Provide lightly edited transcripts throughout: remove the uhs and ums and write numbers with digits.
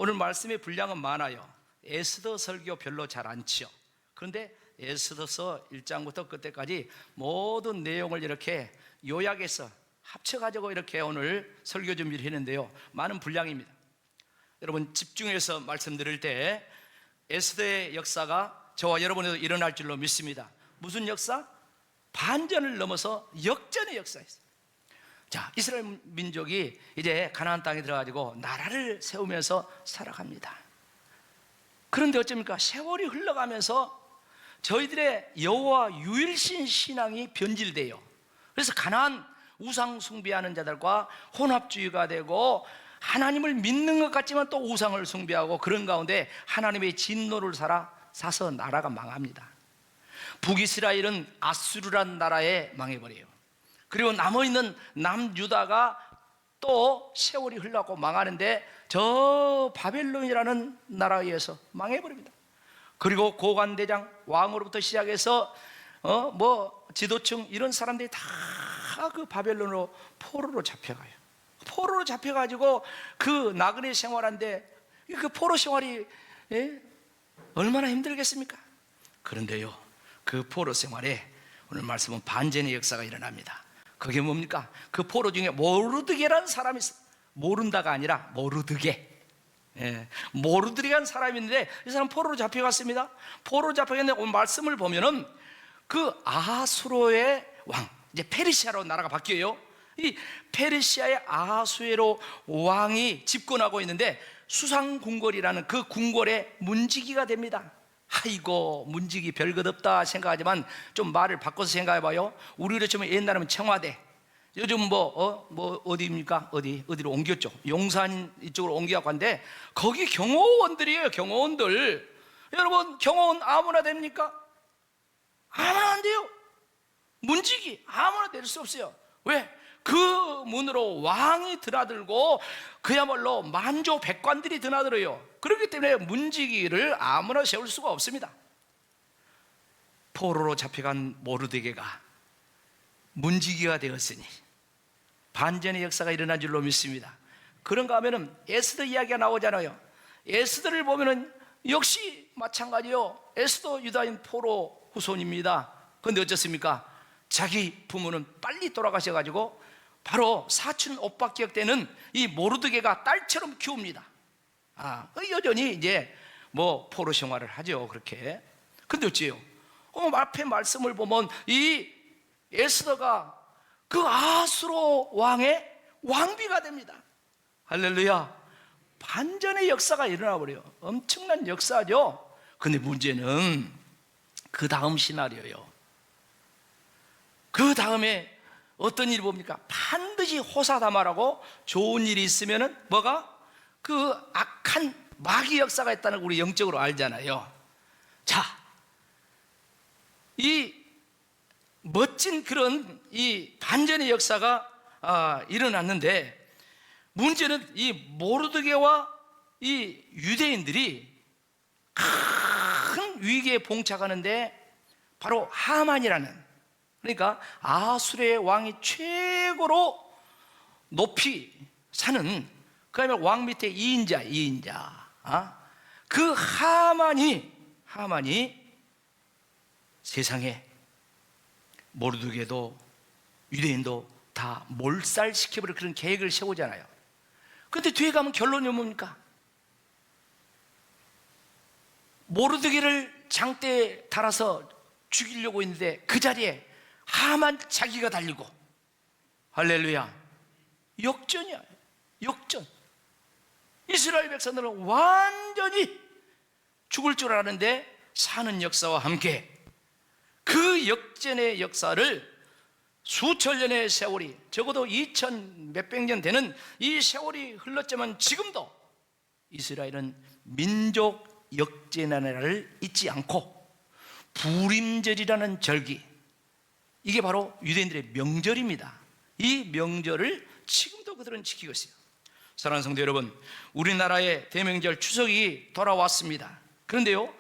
오늘 말씀의 분량은 많아요. 에스더 설교 별로 잘 안 치요. 그런데 에스더서 1장부터 끝까지 모든 내용을 이렇게 요약해서 합쳐가지고 이렇게 오늘 설교 준비를 했는데요, 많은 분량입니다. 여러분 집중해서 말씀드릴 때 에스더의 역사가 저와 여러분에도 일어날 줄로 믿습니다. 무슨 역사? 반전을 넘어서 역전의 역사였어요. 자, 이스라엘 민족이 이제 가나안 땅에 들어가지고 나라를 세우면서 살아갑니다. 그런데 어쩝니까? 세월이 흘러가면서 저희들의 여호와 유일신 신앙이 변질돼요. 그래서 가나안 우상 숭배하는 자들과 혼합주의가 되고 하나님을 믿는 것 같지만 또 우상을 숭배하고 그런 가운데 하나님의 진노를 사서 나라가 망합니다. 북이스라엘은 아수르란 나라에 망해버려요. 그리고 남아있는 남유다가 또 세월이 흘러가고 망하는데 저 바벨론이라는 나라에 의해서 망해버립니다. 그리고 고관대장 왕으로부터 시작해서 지도층 이런 사람들이 다 그 바벨론으로 포로로 잡혀가요. 포로로 잡혀가지고 그 나그네 생활한데 그 포로 생활이 얼마나 힘들겠습니까? 그런데요, 그 포로 생활에 오늘 말씀은 반전의 역사가 일어납니다. 그게 뭡니까? 그 포로 중에 모르드게라는 사람이 있어요. 모른다가 아니라 모르드게. 모르드게라는 사람이 있는데 이 사람 포로로 잡혀갔습니다. 포로로 잡혀갔는데 오늘 말씀을 보면은 그 아수르의 왕, 이제 페르시아로 나라가 바뀌어요. 이 페르시아의 아수에로 왕이 집권하고 있는데 수상궁궐이라는 그 궁궐에 문지기가 됩니다. 아이고, 문지기 별것 없다 생각하지만 좀 말을 바꿔서 생각해봐요. 우리로 치면 옛날에는 청와대, 요즘 어디입니까? 어디로 옮겼죠? 용산 이쪽으로 옮겨갖고 한데 거기 경호원들이에요. 경호원들. 여러분, 경호원 아무나 됩니까? 아무나 안 돼요. 문지기 아무나 될 수 없어요. 왜? 그 문으로 왕이 드나들고 그야말로 만조 백관들이 드나들어요. 그렇기 때문에 문지기를 아무나 세울 수가 없습니다. 포로로 잡혀간 모르드게가 문지기가 되었으니 반전의 역사가 일어난 줄로 믿습니다. 그런가 하면은 에스더 이야기가 나오잖아요. 에스더를 보면은 역시 마찬가지요. 에스더 유다인 포로 후손입니다. 그런데 어쩌습니까? 자기 부모는 빨리 돌아가셔가지고 바로 사촌 오빠께 되는 이 모르드게가 딸처럼 키웁니다. 여전히 이제 포로 생활을 하죠. 그렇게. 근데 어째요? 앞에 말씀을 보면 이 에스더가 그 아수로 왕의 왕비가 됩니다. 할렐루야. 반전의 역사가 일어나 버려요. 엄청난 역사죠. 근데 문제는 그 다음 시나리오요. 그 다음에 어떤 일이 봅니까? 반드시 호사다마라고 좋은 일이 있으면은 그 악한 마귀 역사가 있다는 걸 우리 영적으로 알잖아요. 자, 이 멋진 그런 이 반전의 역사가 일어났는데 문제는 이 모르드게와 이 유대인들이 큰 위기에 봉착하는데 바로 하만이라는, 그러니까 아수르의 왕이 최고로 높이 사는 그다음에 왕 밑에 2인자. 그 하만이 세상에 모르드게도 유대인도 다 몰살시켜버릴 그런 계획을 세우잖아요. 근데 뒤에 가면 결론이 뭡니까? 모르드게를 장대에 달아서 죽이려고 했는데 그 자리에 하만 자기가 달리고, 할렐루야, 역전이야. 역전. 이스라엘 백성들은 완전히 죽을 줄 아는데 사는 역사와 함께 그 역전의 역사를 수천 년의 세월이, 적어도 2000 몇백 년 되는 이 세월이 흘렀지만 지금도 이스라엘은 민족 역전의 날을 잊지 않고 부림절이라는 절기, 이게 바로 유대인들의 명절입니다. 이 명절을 지금도 그들은 지키고 있어요. 사랑하는 성도 여러분, 우리나라의 대명절 추석이 돌아왔습니다. 그런데요,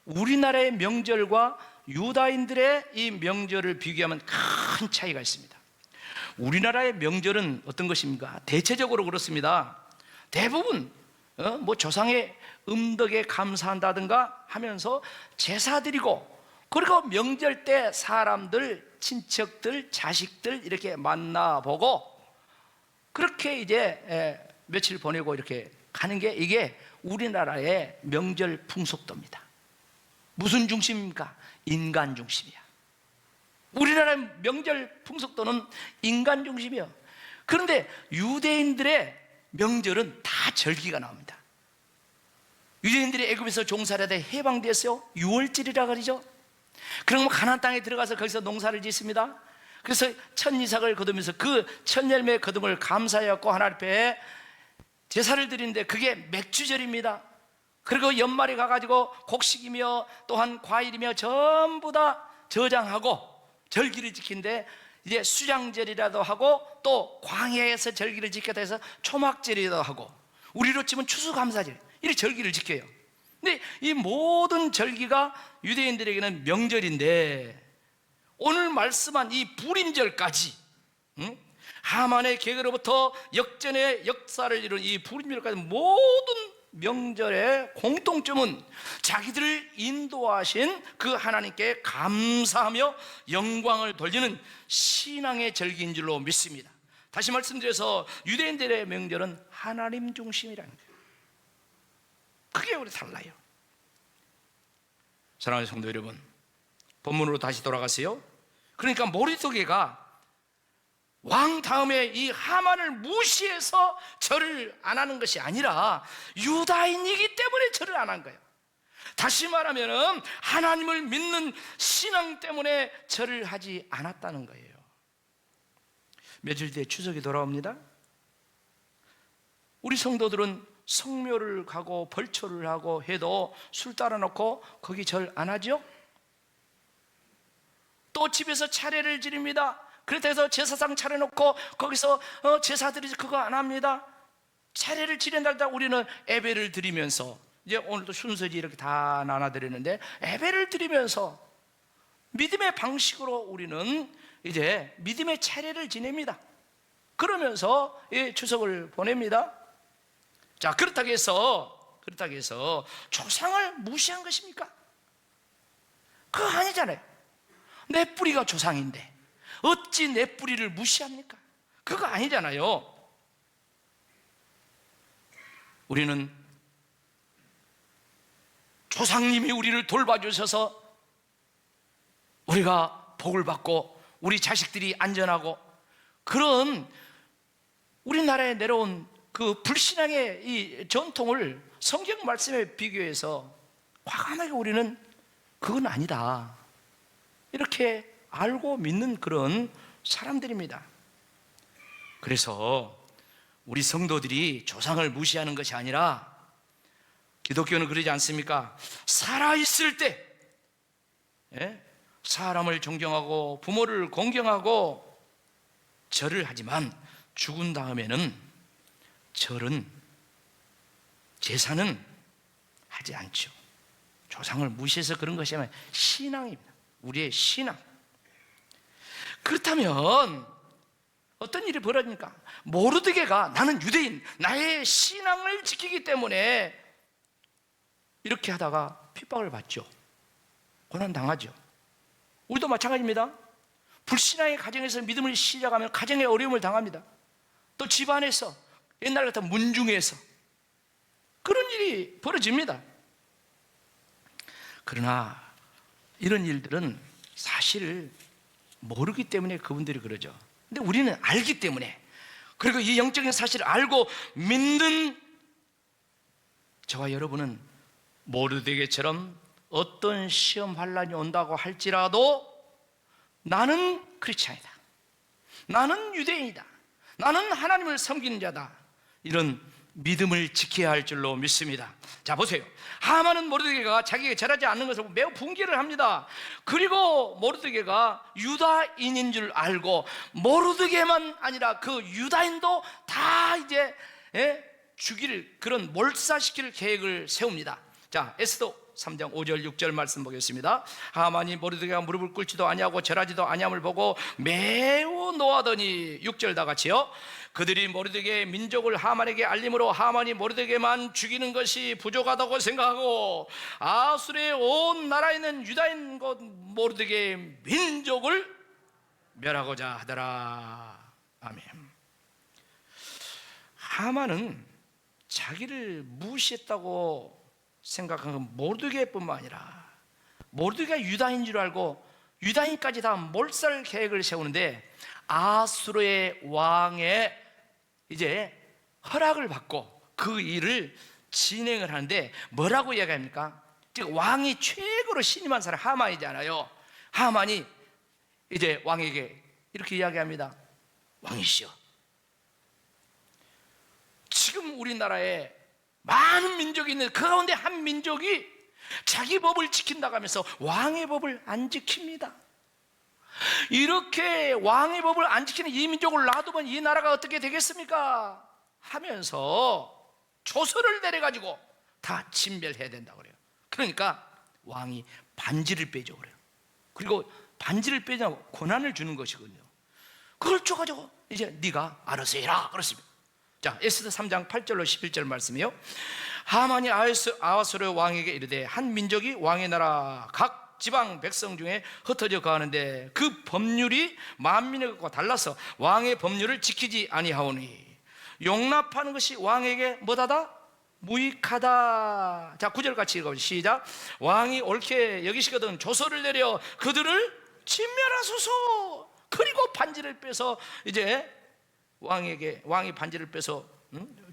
우리나라의 명절과 유다인들의 이 명절을 비교하면 큰 차이가 있습니다. 우리나라의 명절은 어떤 것입니까? 대체적으로 그렇습니다. 대부분 뭐 조상의 음덕에 감사한다든가 하면서 제사 드리고, 그리고 명절 때 사람들, 친척들, 자식들 이렇게 만나보고, 그렇게 이제 며칠 보내고 이렇게 가는 게, 이게 우리나라의 명절 풍속도입니다. 무슨 중심입니까? 인간 중심이야. 우리나라의 명절 풍속도는 인간 중심이야. 그런데 유대인들의 명절은 다 절기가 나옵니다. 유대인들이 애굽에서 종살이 하다 해방됐어요. 6월절이라 그러죠. 그러면 가나안 땅에 들어가서 거기서 농사를 짓습니다. 그래서 첫 이삭을 거두면서 그 첫 열매 거둠을 감사하였고 하나님 앞에 제사를 드리는데, 그게 맥주절입니다. 그리고 연말에 가가지고 곡식이며 또한 과일이며 전부 다 저장하고 절기를 지킨데, 이제 수장절이라도 하고 또 광야에서 절기를 지켰다 해서 초막절이라도 하고, 우리로 치면 추수감사절, 이렇게 절기를 지켜요. 근데 이 모든 절기가 유대인들에게는 명절인데, 오늘 말씀한 이 불임절까지, 하만의 계획으로부터 역전의 역사를 이룬 이 불임절까지 모든 명절의 공통점은 자기들을 인도하신 그 하나님께 감사하며 영광을 돌리는 신앙의 절기인 줄로 믿습니다. 다시 말씀드려서 유대인들의 명절은 하나님 중심이라는 거예요. 그게 우리 달라요. 사랑하는 성도 여러분, 본문으로 다시 돌아가세요. 그러니까 모르드게가 왕 다음에 이 하만을 무시해서 절을 안 하는 것이 아니라 유다인이기 때문에 절을 안 한 거예요. 다시 말하면 하나님을 믿는 신앙 때문에 절을 하지 않았다는 거예요. 며칠 뒤에 추석이 돌아옵니다. 우리 성도들은 성묘를 가고 벌초를 하고 해도 술 따라놓고 거기 절 안 하죠? 또 집에서 차례를 지릅니다. 그렇다 해서 제사상 차려놓고 거기서 제사 드리지, 그거 안 합니다. 차례를 지낸다. 우리는 예배를 드리면서, 이제 오늘도 순서지 이렇게 다 나눠드리는데, 예배를 드리면서 믿음의 방식으로 우리는 이제 믿음의 차례를 지냅니다. 그러면서 추석을 보냅니다. 자, 그렇다고 해서 조상을 무시한 것입니까? 그거 아니잖아요. 내 뿌리가 조상인데 어찌 내 뿌리를 무시합니까? 그거 아니잖아요. 우리는 조상님이 우리를 돌봐주셔서 우리가 복을 받고 우리 자식들이 안전하고, 그런 우리나라에 내려온 그 불신앙의 이 전통을 성경 말씀에 비교해서 과감하게 우리는 그건 아니다, 이렇게 알고 믿는 그런 사람들입니다. 그래서 우리 성도들이 조상을 무시하는 것이 아니라, 기독교는 그러지 않습니까? 살아있을 때 사람을 존경하고 부모를 공경하고 절을 하지만, 죽은 다음에는 절은, 제사는 하지 않죠. 조상을 무시해서 그런 것이 아니라 신앙입니다. 우리의 신앙. 그렇다면 어떤 일이 벌어집니까? 모르드게가, 나는 유대인, 나의 신앙을 지키기 때문에 이렇게 하다가 핍박을 받죠. 고난당하죠. 우리도 마찬가지입니다. 불신앙의 가정에서 믿음을 시작하면 가정의 어려움을 당합니다. 또 집안에서, 옛날 같은 문중에서 그런 일이 벌어집니다. 그러나 이런 일들은 사실 모르기 때문에 그분들이 그러죠. 근데 우리는 알기 때문에, 그리고 이 영적인 사실을 알고 믿는 저와 여러분은 모르드게처럼 어떤 시험 환란이 온다고 할지라도 나는 크리스찬이다, 나는 유대인이다, 나는 하나님을 섬기는 자다, 이런 믿음을 지켜야 할 줄로 믿습니다. 자, 보세요. 하만은 모르드게가 자기가 절하지 않는 것을 매우 분개를 합니다. 그리고 모르드게가 유다인인 줄 알고 모르드게만 아니라 그 유다인도 다 이제 죽일, 그런 몰사시킬 계획을 세웁니다. 자, 에스더 3장 5절 6절 말씀 보겠습니다. 하만이 모르드게가 무릎을 꿇지도 아니하고 절하지도 아니함을 보고 매우 노하더니 6절 다 같이요. 그들이 모르드게의 민족을 하만에게 알림으로 하만이 모르드게만 죽이는 것이 부족하다고 생각하고 아수르의 온 나라에 있는 유다인 것 모르드게의 민족을 멸하고자 하더라. 아멘. 하만은 자기를 무시했다고 생각한 건 모르드게뿐만 아니라 모르드게가 유다인 줄 알고 유다인까지 다 몰살 계획을 세우는데 아수르의 왕의 이제 허락을 받고 그 일을 진행을 하는데 뭐라고 이야기합니까? 즉 왕이 최고로 신임한 사람 하만이잖아요. 하만이 이제 왕에게 이렇게 이야기합니다. 왕이시여, 지금 우리나라에 많은 민족이 있는데 그 가운데 한 민족이 자기 법을 지킨다고 하면서 왕의 법을 안 지킵니다. 이렇게 왕의 법을 안 지키는 이 민족을 놔두면 이 나라가 어떻게 되겠습니까? 하면서 조서를 내려가지고 다 진멸해야 된다고 그래요. 그러니까 왕이 반지를 빼죠 그래요. 그리고 반지를 빼자고 권한을 주는 것이거든요. 그걸 줘가지고 이제 네가 알아서 해라 그렇습니다. 자, 에스더 3장 8절로 11절 말씀이요. 하만이 아하수르 왕에게 이르되 한 민족이 왕의 나라 각 지방 백성 중에 흩어져 가는데 그 법률이 만민의 것과 달라서 왕의 법률을 지키지 아니하오니 용납하는 것이 왕에게 뭐다다? 무익하다. 자, 9절 같이 읽어보시죠. 시작. 왕이 옳게 여기시거든 조서를 내려 그들을 진멸하소서. 그리고 반지를 빼서 이제 왕이 반지를 빼서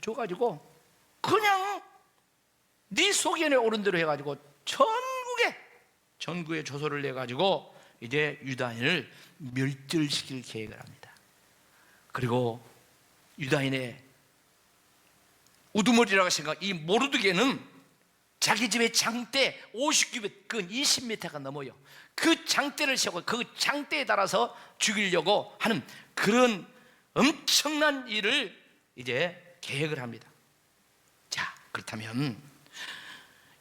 줘가지고 그냥 네 소견에 오른 대로 해가지고 전국에 조서를 내가지고 이제 유다인을 멸절시킬 계획을 합니다. 그리고 유다인의 우두머리라고 생각, 이 모르드게는 자기 집의 장대 50규빗, 그 20m가 넘어요. 그 장대를 세우고 그 장대에 따라서 죽이려고 하는 그런 엄청난 일을 이제 계획을 합니다. 자, 그렇다면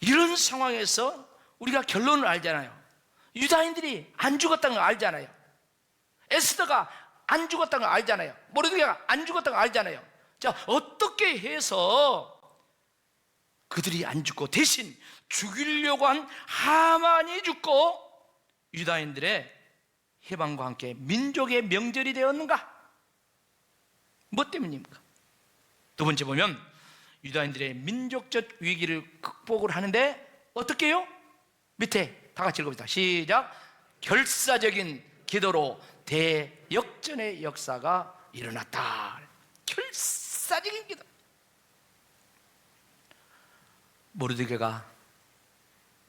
이런 상황에서 우리가 결론을 알잖아요. 유다인들이 안 죽었다는 걸 알잖아요. 에스더가 안 죽었다는 걸 알잖아요. 모르드게가 안 죽었다는 걸 알잖아요. 자, 어떻게 해서 그들이 안 죽고 대신 죽이려고 한 하만이 죽고 유다인들의 해방과 함께 민족의 명절이 되었는가? 뭐 때문입니까? 두 번째 보면 유다인들의 민족적 위기를 극복을 하는데 어떻게 해요? 밑에 다 같이 읽어봅시다. 시작. 결사적인 기도로 대역전의 역사가 일어났다. 결사적인 기도. 모르드게가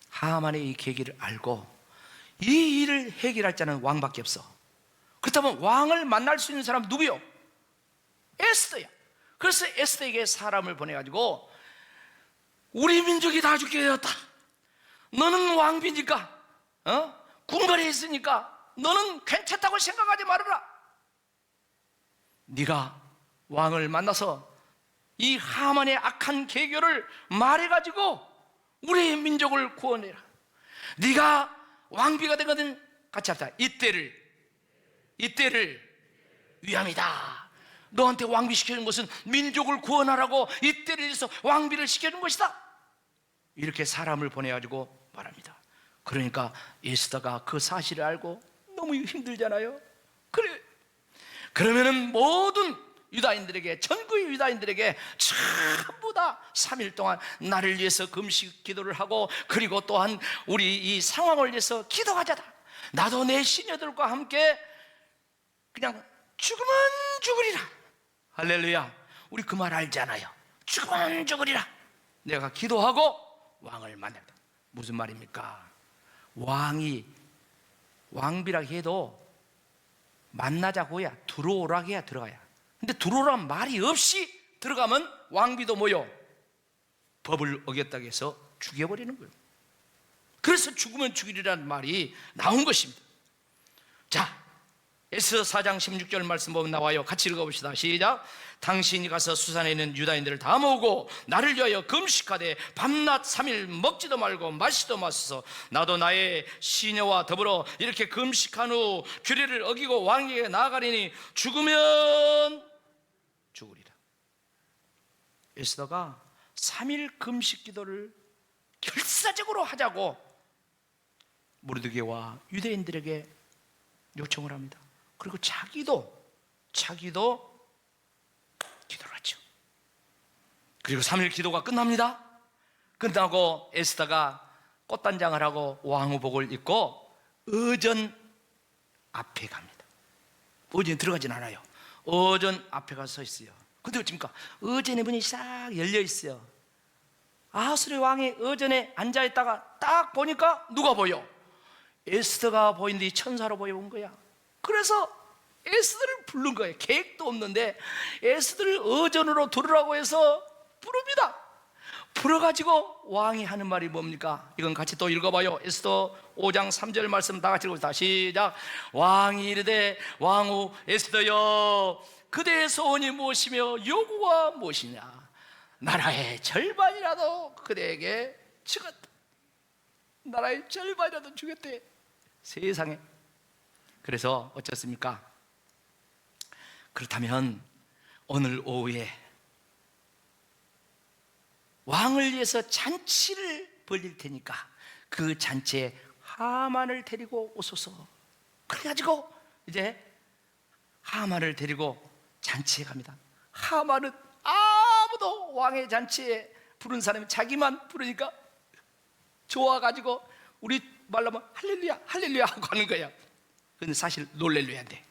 하만의 이 계기를 알고 이 일을 해결할 자는 왕밖에 없어. 그렇다면 왕을 만날 수 있는 사람은 누구요? 에스더야. 그래서 에스더에게 사람을 보내가지고 우리 민족이 다 죽게 되었다. 너는 왕비니까 군거리에 있으니까 너는 괜찮다고 생각하지 말아라. 네가 왕을 만나서 이 하만의 악한 계교를 말해가지고 우리의 민족을 구원해라. 네가 왕비가 되거든. 같이 합시다. 이때를 위함이다. 너한테 왕비 시켜준 것은 민족을 구원하라고 이때를 위해서 왕비를 시켜준 것이다. 이렇게 사람을 보내가지고 말합니다. 그러니까 에스더가 그 사실을 알고 너무 힘들잖아요. 그래, 그러면은 모든 유다인들에게, 전국의 유다인들에게 전부 다 3일 동안 나를 위해서 금식 기도를 하고, 그리고 또한 우리 이 상황을 위해서 기도하자다. 나도 내 시녀들과 함께 그냥 죽으면 죽으리라. 할렐루야. 우리 그 말 알잖아요. 죽으면 죽으리라. 내가 기도하고 왕을 만난다. 무슨 말입니까? 왕이 왕비라 해도 만나자고 해야, 들어오라고 해야 들어가야. 근데 들어오란 말이 없이 들어가면 왕비도 뭐요? 법을 어겼다고 해서 죽여버리는 거예요. 그래서 죽으면 죽이리라는 말이 나온 것입니다. 자, 에스더 4장 16절 말씀 보면 나와요. 같이 읽어봅시다. 시작. 당신이 가서 수산에 있는 유다인들을 다 모으고 나를 위하여 금식하되 밤낮 3일 먹지도 말고 마시도 마소서. 나도 나의 시녀와 더불어 이렇게 금식한 후 규례를 어기고 왕에게 나아가리니 죽으면 죽으리라. 에스더가 3일 금식 기도를 결사적으로 하자고 모르드게와 유대인들에게 요청을 합니다. 그리고 자기도 기도를 하죠. 그리고 3일 기도가 끝납니다. 끝나고 에스더가 꽃단장을 하고 왕후복을 입고 의전 앞에 갑니다. 의전에 들어가진 않아요. 의전 앞에 가서 서 있어요. 근데 어찌입니까? 의전의 문이 싹 열려 있어요. 아하수르 왕이 의전에 앉아있다가 딱 보니까 누가 보여? 에스더가 보이는데 천사로 보여온 거야. 그래서 에스더를 부른 거예요. 계획도 없는데 에스더를 의전으로 들으라고 해서 부릅니다. 불어가지고 왕이 하는 말이 뭡니까? 이건 같이 또 읽어봐요. 에스더 5장 3절 말씀 다 같이 읽어봅시다. 시작. 왕이 이르되 왕후 에스더여, 그대의 소원이 무엇이며 요구가 무엇이냐? 나라의 절반이라도 그대에게 주겠다. 나라의 절반이라도 주겠대. 세상에. 그래서 어쩌습니까? 그렇다면 오늘 오후에 왕을 위해서 잔치를 벌릴 테니까 그 잔치에 하만을 데리고 오소서. 그래가지고 이제 하만을 데리고 잔치에 갑니다. 하만은 아무도 왕의 잔치에 부른 사람이 자기만 부르니까 좋아가지고 우리 말로 하면 할렐루야 할렐루야 하고 하는 거야. 근데 사실 놀렐루야인데.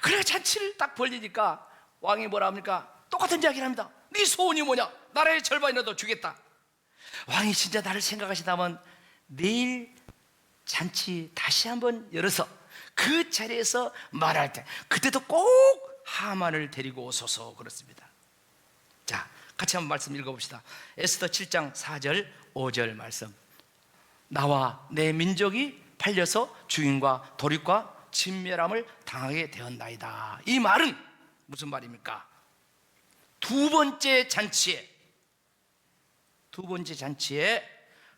그래 잔치를 딱 벌리니까 왕이 뭐라 합니까? 똑같은 이야기를 합니다. 네 소원이 뭐냐? 나라의 절반이라도 주겠다. 왕이 진짜 나를 생각하신다면 내일 잔치 다시 한번 열어서 그 자리에서 말할 때 그때도 꼭 하만을 데리고 오소서. 그렇습니다. 자, 같이 한번 말씀 읽어봅시다. 에스더 7장 4절 5절 말씀. 나와 내 민족이 팔려서 죽임과 도륙과 진멸함을 당하게 되었나이다. 이 말은 무슨 말입니까? 두 번째 잔치에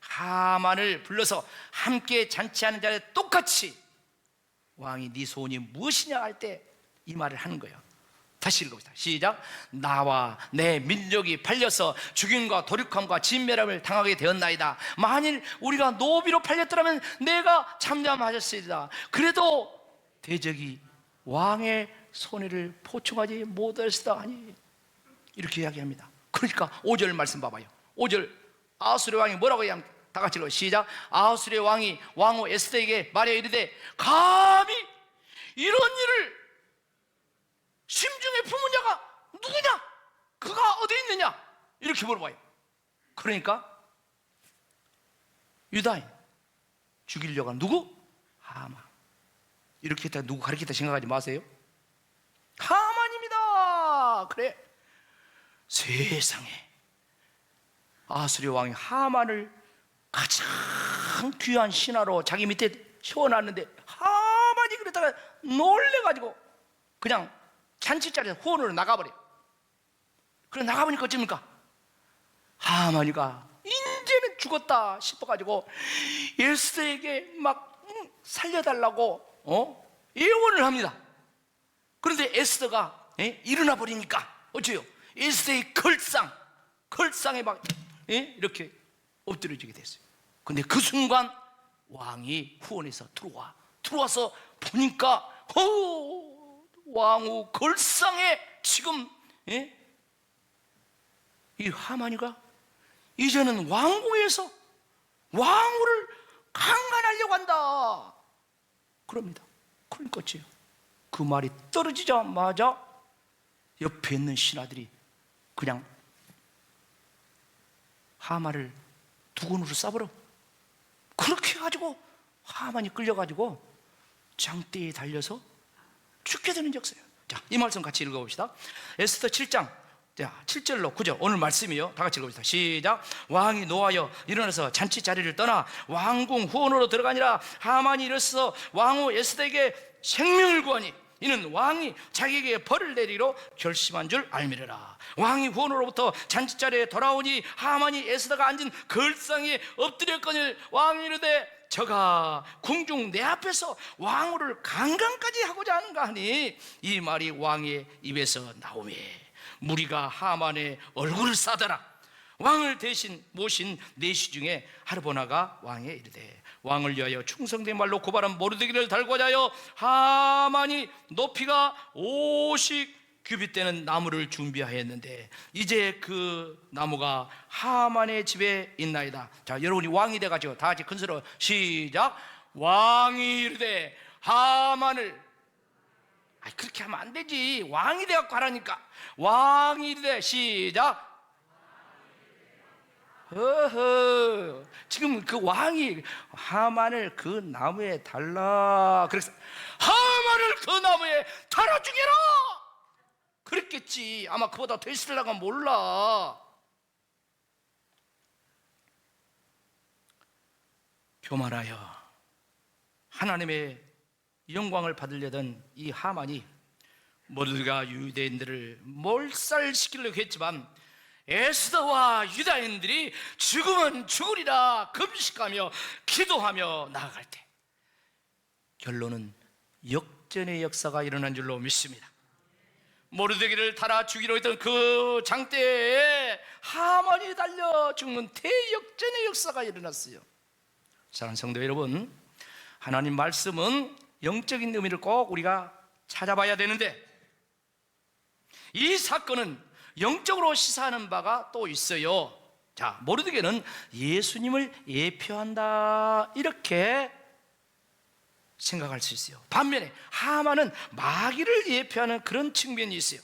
하만을 불러서 함께 잔치하는 자리에 똑같이 왕이 네 소원이 무엇이냐 할 때 이 말을 하는 거예요. 다시 읽어봅시다. 시작. 나와 내 민족이 팔려서 죽임과 도륙함과 진멸함을 당하게 되었나이다. 만일 우리가 노비로 팔렸더라면 내가 잠잠하셨으리다. 그래도 대적이 왕의 손해를 보충하지 못하였으다 하니. 이렇게 이야기합니다. 그러니까 5절 말씀 봐봐요. 5절 아하수르 왕이 뭐라고 이야기합니까? 다 같이 읽어. 시작. 아하수르 왕이 왕후 에스더에게 말하여 이르되 감히 이런 일을 심중에 품은 자가 누구냐? 그가 어디 있느냐? 이렇게 물어봐요. 그러니까 유다인 죽이려고 한 누구? 하만. 이렇게 했다 누구 가르쳤다 생각하지 마세요. 하만입니다. 그래. 세상에 아하수르 왕이 하만을 가장 귀한 신하로 자기 밑에 세워놨는데 하만이 그러다가 놀래가지고 그냥 잔치 자리에서 후원으로 나가버려. 그래 나가보니까 어쩝니까? 하만이가 이제는 죽었다 싶어가지고 에스더에게 막 살려달라고 예언을 합니다. 그런데 에스더가 일어나 버리니까 어째요? 에스더의 걸상에 막 이렇게 엎드려지게 됐어요. 근데 그 순간 왕이 후원해서 들어와서 보니까 왕후 걸상에 지금 이 하만이가 이제는 왕궁에서 왕후를 강간하려고 한다 그럽니다. 그러니까 어째요? 그 말이 떨어지자마자 옆에 있는 신하들이 그냥 하만을 두건으로 쏴버려. 그렇게 해가지고 하만이 끌려가지고 장대에 달려서 죽게 되는 역사예요. 자, 이 말씀 같이 읽어봅시다. 에스더 7장 자, 7절로 9절 오늘 말씀이요. 다 같이 읽어봅시다. 시작. 왕이 노하여 일어나서 잔치 자리를 떠나 왕궁 후원으로 들어가니라. 하만이 일어서 왕후 에스더에게 생명을 구하니 이는 왕이 자기에게 벌을 내리기로 결심한 줄 알미르라. 왕이 후원으로부터 잔치 자리에 돌아오니 하만이 에스더가 앉은 걸상에 엎드렸거늘 왕이 이르되 저가 궁중 내 앞에서 왕후를 강간까지 하고자 하는가 하니 이 말이 왕의 입에서 나오매 무리가 하만의 얼굴을 싸더라. 왕을 대신 모신 내시 중에 하르보나가 왕에 이르되 왕을 위하여 충성된 말로 고발한 모르드기를 달고자 하여 하만이 높이가 50규빗 되는 나무를 준비하였는데 이제 그 나무가 하만의 집에 있나이다. 자, 여러분이 왕이 돼가지고 다 같이 큰 소리로 시작. 왕이 이르되 하만을, 그렇게 하면 안 되지. 왕이 돼갖고 하라니까. 왕이 이르되 시작. 지금 그 왕이 하만을 그 나무에 달라 그래서 하만을 그 나무에 달아 죽여라 그랬겠지. 아마 그보다 더 있으려고 몰라. 교만하여 하나님의 영광을 받으려던 이 하만이 모두가 유대인들을 몰살시키려고 했지만 에스더와 유다인들이 죽으면 죽으리라 금식하며 기도하며 나아갈 때 결론은 역전의 역사가 일어난 줄로 믿습니다. 모르드기를 달아 죽이려 했던 그 장대에 하만이 달려 죽는 대역전의 역사가 일어났어요. 사랑하는 성도 여러분, 하나님 말씀은 영적인 의미를 꼭 우리가 찾아봐야 되는데 이 사건은 영적으로 시사하는 바가 또 있어요. 자, 모르드게는 예수님을 예표한다 이렇게 생각할 수 있어요. 반면에 하만은 마귀를 예표하는 그런 측면이 있어요.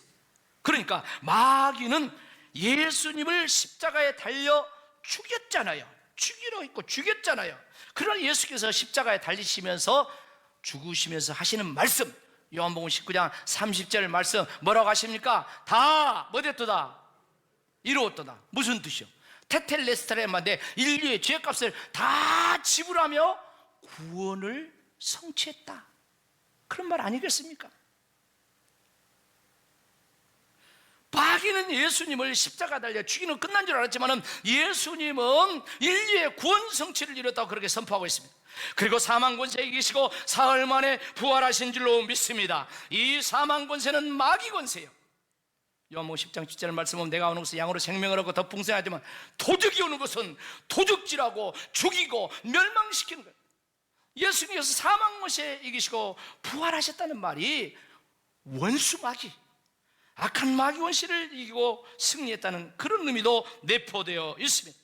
그러니까 마귀는 예수님을 십자가에 달려 죽였잖아요. 죽이려 했고 죽였잖아요. 그러나 예수께서 십자가에 달리시면서 죽으시면서 하시는 말씀, 요한복음 19장 30절 말씀 뭐라고 하십니까? 다 뭐 됐도다? 이루었도다. 무슨 뜻이요? 테텔레스타레마인데 인류의 죄값을 다 지불하며 구원을 성취했다, 그런 말 아니겠습니까? 마귀는 예수님을 십자가 달려 죽이는 끝난 줄 알았지만 예수님은 인류의 구원 성취를 이뤘다고 그렇게 선포하고 있습니다. 그리고 사망 권세에 계시고 사흘 만에 부활하신 줄로 믿습니다. 이 사망 권세는 마귀 권세예요. 요한복음 10장 7절 말씀은 내가 오는 것은 양으로 생명을 얻고 더 풍성하지만 도적이 오는 것은 도적질하고 죽이고 멸망시키는 거예요. 예수님께서 사망 권세에 이기시고 부활하셨다는 말이 원수 마귀, 악한 마귀 원시를 이기고 승리했다는 그런 의미도 내포되어 있습니다.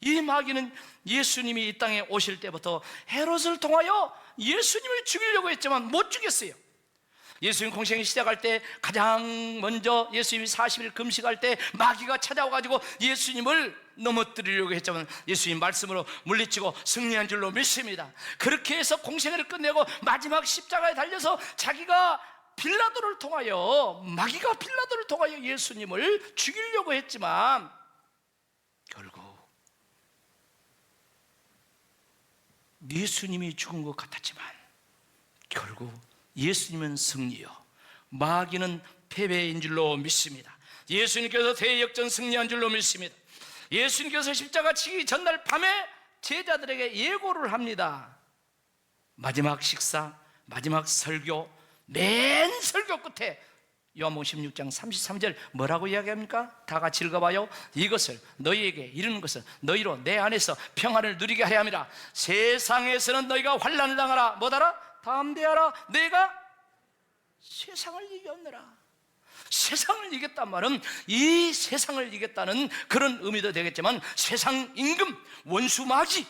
이 마귀는 예수님이 이 땅에 오실 때부터 헤롯을 통하여 예수님을 죽이려고 했지만 못 죽였어요. 예수님 공생이 시작할 때 가장 먼저 예수님이 40일 금식할 때 마귀가 찾아와가지고 예수님을 넘어뜨리려고 했지만 예수님 말씀으로 물리치고 승리한 줄로 믿습니다. 그렇게 해서 공생애를 끝내고 마지막 십자가에 달려서 자기가 빌라도를 통하여, 마귀가 빌라도를 통하여 예수님을 죽이려고 했지만 결국 예수님이 죽은 것 같았지만 결국 예수님은 승리요 마귀는 패배인 줄로 믿습니다. 예수님께서 대역전 승리한 줄로 믿습니다. 예수님께서 십자가 치기 전날 밤에 제자들에게 예고를 합니다. 마지막 식사, 마지막 설교, 맨 설교 끝에 요한복음 16장 33절 뭐라고 이야기합니까? 다 같이 읽어봐요. 이것을 너희에게 이르는 것은 너희로 내 안에서 평안을 누리게 하려 함이라. 세상에서는 너희가 환난을 당하라. 뭐더라? 담대하라. 내가 세상을 이겼느라. 세상을 이겼단 말은 이 세상을 이겼다는 그런 의미도 되겠지만 세상 임금, 원수 마귀,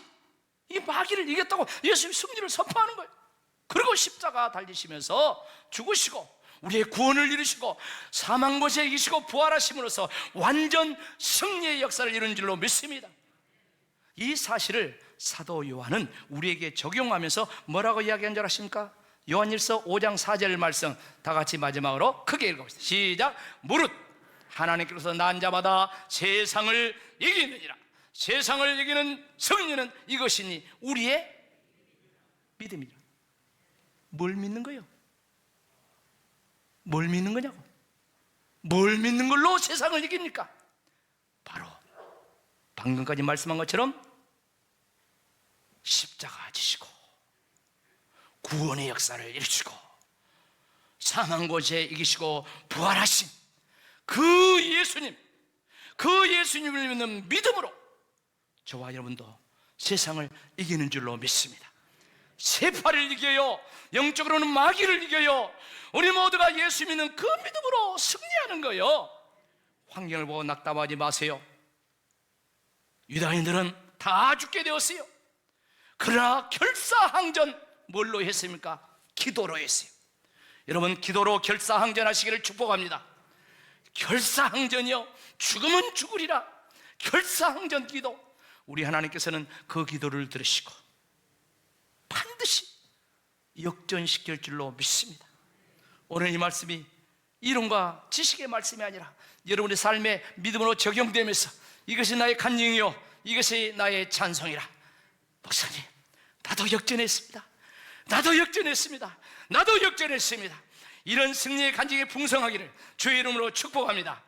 이 마귀를 이겼다고 예수님이 승리를 선포하는 거예요. 그리고 십자가 달리시면서 죽으시고 우리의 구원을 이루시고 사망 권세에 이기시고 부활하심으로써 완전 승리의 역사를 이룬 줄로 믿습니다. 이 사실을 사도 요한은 우리에게 적용하면서 뭐라고 이야기한 줄 아십니까? 요한일서 5장 4절 말씀 다 같이 마지막으로 크게 읽어봅시다. 시작. 무릇 하나님께서 난 자마다 세상을 이기느니라. 세상을 이기는 승리는 이것이니 우리의 믿음이라. 뭘 믿는 거예요? 뭘 믿는 거냐고. 뭘 믿는 걸로 세상을 이깁니까? 바로 방금까지 말씀한 것처럼 십자가 지시고 구원의 역사를 이루시고 사망고지에 이기시고 부활하신 그 예수님, 그 예수님을 믿는 믿음으로 저와 여러분도 세상을 이기는 줄로 믿습니다. 세파를 이겨요. 영적으로는 마귀를 이겨요. 우리 모두가 예수 믿는 그 믿음으로 승리하는 거예요. 환경을 보고 낙담하지 마세요. 유다인들은 다 죽게 되었어요. 그러나 결사항전 뭘로 했습니까? 기도로 했어요. 여러분, 기도로 결사항전하시기를 축복합니다. 결사항전이요, 죽으면 죽으리라. 결사항전 기도. 우리 하나님께서는 그 기도를 들으시고 반드시 역전시킬 줄로 믿습니다. 오늘 이 말씀이 이론과 지식의 말씀이 아니라 여러분의 삶에 믿음으로 적용되면서 이것이 나의 간증이요, 이것이 나의 찬송이라. 목사님, 나도 역전했습니다. 나도 역전했습니다. 나도 역전했습니다. 이런 승리의 간증이 풍성하기를 주의 이름으로 축복합니다.